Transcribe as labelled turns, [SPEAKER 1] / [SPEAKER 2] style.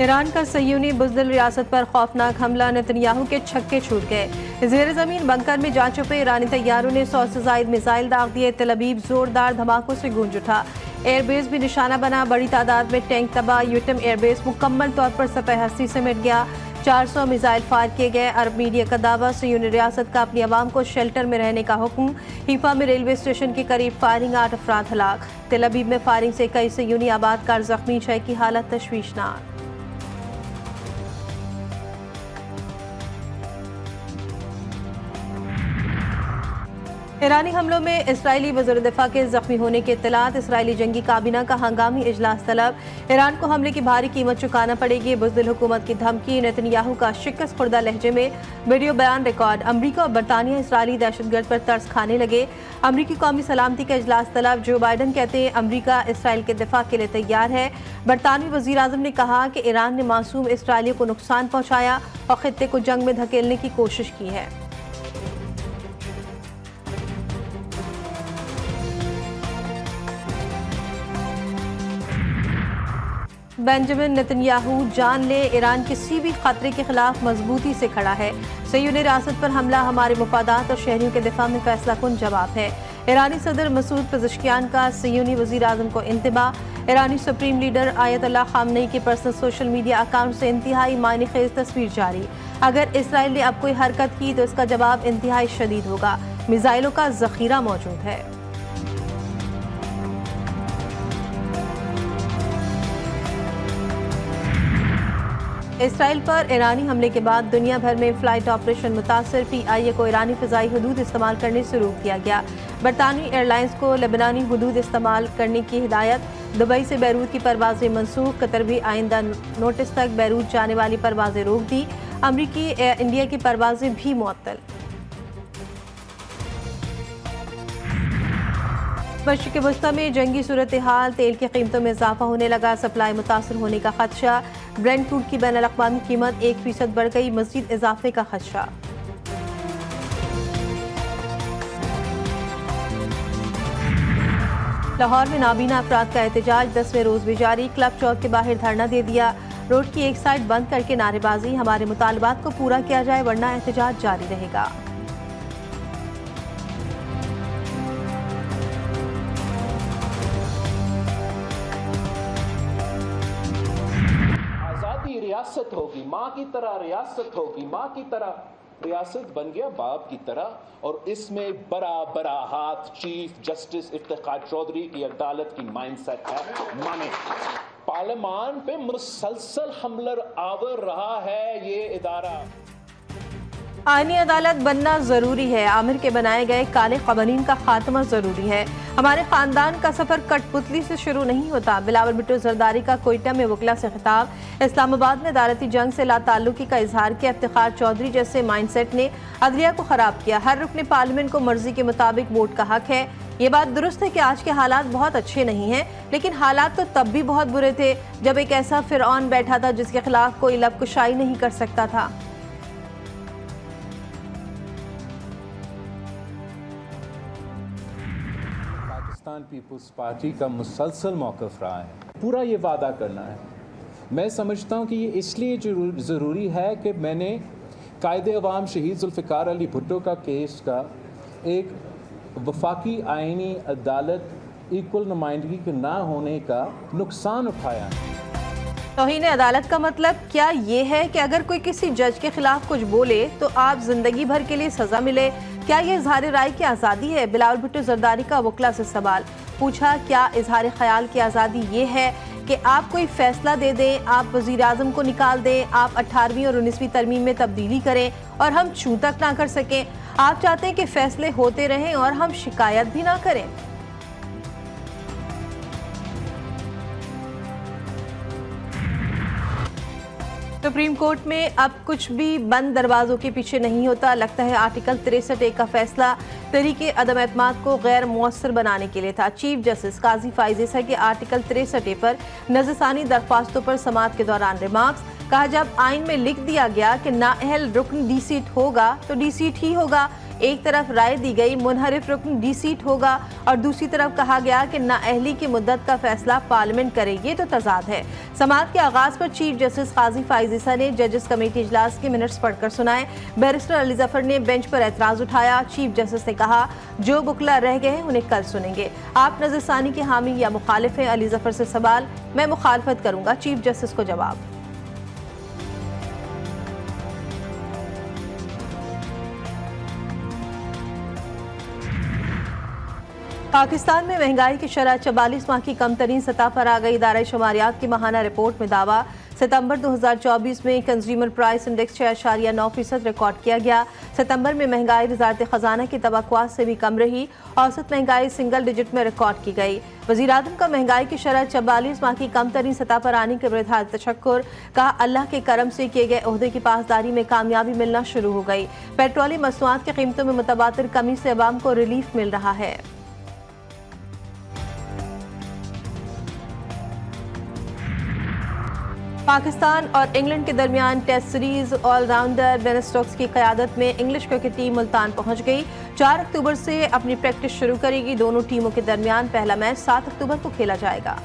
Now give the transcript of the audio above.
[SPEAKER 1] Iran का सयूनी बुज़दिल रियासत पर खौफनाक हमला, नेतन्याहू के छक्के छूट गए। ज़ेर ज़मीन बंकर में जा छुपे ईरानी तैयारों ने 100 से ज़ायद मिसाइल दाग दिए। तेल अवीव जोरदार धमाकों से गूंज उठा। एयरबेस भी निशाना बना। बड़ी तादाद में टैंक तबाह। यूटम एयरबेस मुकम्मल तौर पर सतह हस्ती से मिट गया। 400 मिसाइल फायर किए गए। अरब मीडिया का दावा, सयूनी रियासत का अपनी आवाम को शेल्टर में रहने का हुक्म। हीफा में रेलवे स्टेशन के करीब फायरिंग, 8 अफराद हलाक। तेल अवीव में फायरिंग से कई सयूनी आबादकार जख्मी, 6 की हालत तशवीशनाक। ईरानी हमलों में इसराइली वज़ीर दिफा के जख्मी होने की इत्तलात। इसराइली जंगी काबीना का हंगामी इजलास तलब। ईरान को हमले की भारी कीमत चुकाना पड़ेगी। बुज़दिल हुकूमत की धमकी। नेतन्याहू का शिकस्त खुर्दा लहजे में वीडियो बयान रिकॉर्ड। अमरीका और बरतानिया इसराइली दहशतगर्द पर तरस खाने लगे। अमरीकी कौमी सलामती का इजलास तलब। जो बाइडन कहते हैं अमरीका इसराइल के दिफा के लिए तैयार है। बरतानवी वज़ीर आज़म ने कहा कि ईरान ने मासूम इसराइलियों को नुकसान पहुँचाया और खित्ते को जंग में धकेलने की कोशिश की है। बेंजामिन नेतन्याहू जान ले, ईरान किसी भी खतरे के खिलाफ मजबूती से खड़ा है। सयूनी रियासत पर हमला हमारे मुफादात और शहरियों के दिफा में फैसला कुन जवाब है। ईरानी सदर मसूद पेज़ेश्कियान का सयूनी वज़ीर आज़म को इंतबाह। ईरानी सुप्रीम लीडर आयतुल्लाह खामनेई के पर्सनल सोशल मीडिया अकाउंट से इंतहाई मायने खेज तस्वीर जारी। अगर इसराइल ने अब कोई हरकत की तो इसका जवाब इंतहाई शदीद होगा। मिसाइलों का जखीरा मौजूद है। इसराइल पर ईरानी हमले के बाद दुनिया भर में फ्लाइट ऑपरेशन मुतासर। PIA को ईरानी फ़िज़ाई हदूद इस्तेमाल करने से रोक दिया गया। बरतानवी एयरलाइंस को लेबनानी हदूद इस्तेमाल करने की हिदायत। दुबई से बैरूत की परवाज़ें मनसूख। कतर भी आइंदा नोटिस तक बैरूत जाने वाली परवाज़ें रोक दी। अमरीकी एयर इंडिया की परवाज़ें भी मुअत्तल। मशरिक़ वस्ता में जंगी सूरत हाल। तेल की कीमतों में इजाफा होने लगा। सप्लाई मुतासर होने का खदशा। ब्रेंट क्रूड की बैनुल-अक़वामी कीमत 1% बढ़ गई। मज़ीद इजाफे का खदशा। लाहौर में नाबीना अफराद का एहतजाज 10वें रोज़ भी जारी। क्लब चौक के बाहर धरना दे दिया। रोड की एक साइड बंद करके नारेबाजी। हमारे मुतालबात को पूरा किया जाए वरना एहतजाज जारी रहेगा।
[SPEAKER 2] रियासत होगी, माँ की तरह रियासत होगी, माँ की तरह रियासत बन गया बाप की तरह। और इसमें बड़ा बड़ा हाथ चीफ जस्टिस इफ्तिखार चौधरी की अदालत की माइंडसेट है। माने पार्लियामान पे मुसलसल हमला आवर रहा है ये इदारा।
[SPEAKER 1] आईनी अदालत बनना जरूरी है। आमिर के बनाए गए काले क़वानीन का खात्मा जरूरी है। हमारे खानदान का सफर कठपुतली से शुरू नहीं होता। बिलावल भुट्टो जरदारी का कोयटा में वकला से खिताब। इस्लामाबाद में अदालती जंग से लाताल्लुकी का इजहार किया। इफ्तिखार चौधरी जैसे माइंडसेट ने अदलिया को खराब किया। हर रुकने पार्लियामेंट को मर्जी के मुताबिक वोट का हक है। ये बात दुरुस्त है कि आज के हालात बहुत अच्छे नहीं हैं, लेकिन हालात तो तब भी बहुत बुरे थे जब एक ऐसा फिरौन बैठा था जिसके खिलाफ कोई लबकुशाई नहीं कर सकता था।
[SPEAKER 3] पाकिस्तान पीपल्स पार्टी का मुसलसल मौक़िफ़ रहा है पूरा ये वादा करना है। मैं समझता हूँ कि ये इसलिए ज़रूरी है कि मैंने कायदे-अवाम शहीद ज़ुल्फ़िकार अली भुट्टो का केस का एक वफाकी आईनी अदालत इक्वल नुमाइंदगी के ना होने का नुकसान उठाया।
[SPEAKER 1] तौहीन अदालत का मतलब क्या ये है कि अगर कोई किसी जज के खिलाफ कुछ बोले तो आप जिंदगी भर के लिए सजा मिले? क्या ये इजहार राय की आज़ादी है? बिलावल भुट्टो जरदारी का वकला से सवाल पूछा। क्या इजहार ख्याल की आज़ादी ये है कि आप कोई फैसला दे दें, आप वज़ीर आज़म को निकाल दें, आप 18वीं और 19वीं तरमीम में तब्दीली करें और हम छू तक ना कर सकें? आप चाहते हैं कि फैसले होते रहें और हम शिकायत भी ना करें? सुप्रीम कोर्ट में अब कुछ भी बंद दरवाजों के पीछे नहीं होता। लगता है आर्टिकल 63A का फैसला तहरीके अदम एतमाद को गैर मुअस्सर बनाने के लिए था। चीफ जस्टिस काजी फाइज़ ईसा के आर्टिकल 63A पर नज़रसानी दरख्वास्तों पर समाअत के दौरान रिमार्क्स। कहा, जब आइन में लिख दिया गया कि नाअहल रुकन डी सीट होगा तो डी सीट ही होगा। एक तरफ राय दी गई मुनहरिफ रुकन डी सीट होगा और दूसरी तरफ कहा गया कि नाअहली की मुद्दत का फैसला पार्लियामेंट करे। ये तो तजाद है। समाअत के आगाज पर चीफ जस्टिस काजी फाइज ईसा ने जजेस कमेटी इजलास के मिनट्स पढ़कर सुनाए। बैरिस्टर अली जफर ने बेंच पर एतराज उठाया। चीफ जस्टिस ने कहा, जो बुकला रह गए हैं उन्हें कल सुनेंगे। आप नजरसानी के हामी या मुखालिफ हैं? अली जफर से सवाल। मैं मुखालफत करूंगा, चीफ जस्टिस को जवाब। पाकिस्तान में महंगाई की शरह 44 माह की कम तरीन सतह पर आ गई। इदारा शुमारियात की माहाना रिपोर्ट में दावा, सितंबर 2024 में कंज्यूमर प्राइस इंडेक्स 6.9% रिकॉर्ड किया गया। सितंबर में महंगाई वजारत खजाना की तवक्कुआत से भी कम रही। औसत महंगाई सिंगल डिजिट में रिकॉर्ड की गई। वज़ीर आज़म का महंगाई की शरह 44 माह की कम तरीन सतह पर आने के बजाय तशक्कुर। कहा, अल्लाह के करम से किए गए ओहदे की पासदारी में कामयाबी मिलना शुरू हो गई। पेट्रोलियम मसनूआत की कीमतों में मुतबातिर कमी से अवाम को रिलीफ मिल रहा है। पाकिस्तान और इंग्लैंड के दरमियान test series allrounder Ben Stokes की क़यादत में इंग्लिश क्रिकेट टीम मुल्तान पहुंच गई। 4 अक्टूबर से अपनी प्रैक्टिस शुरू करेगी। दोनों टीमों के दरमियान पहला मैच 7 अक्टूबर को खेला जाएगा।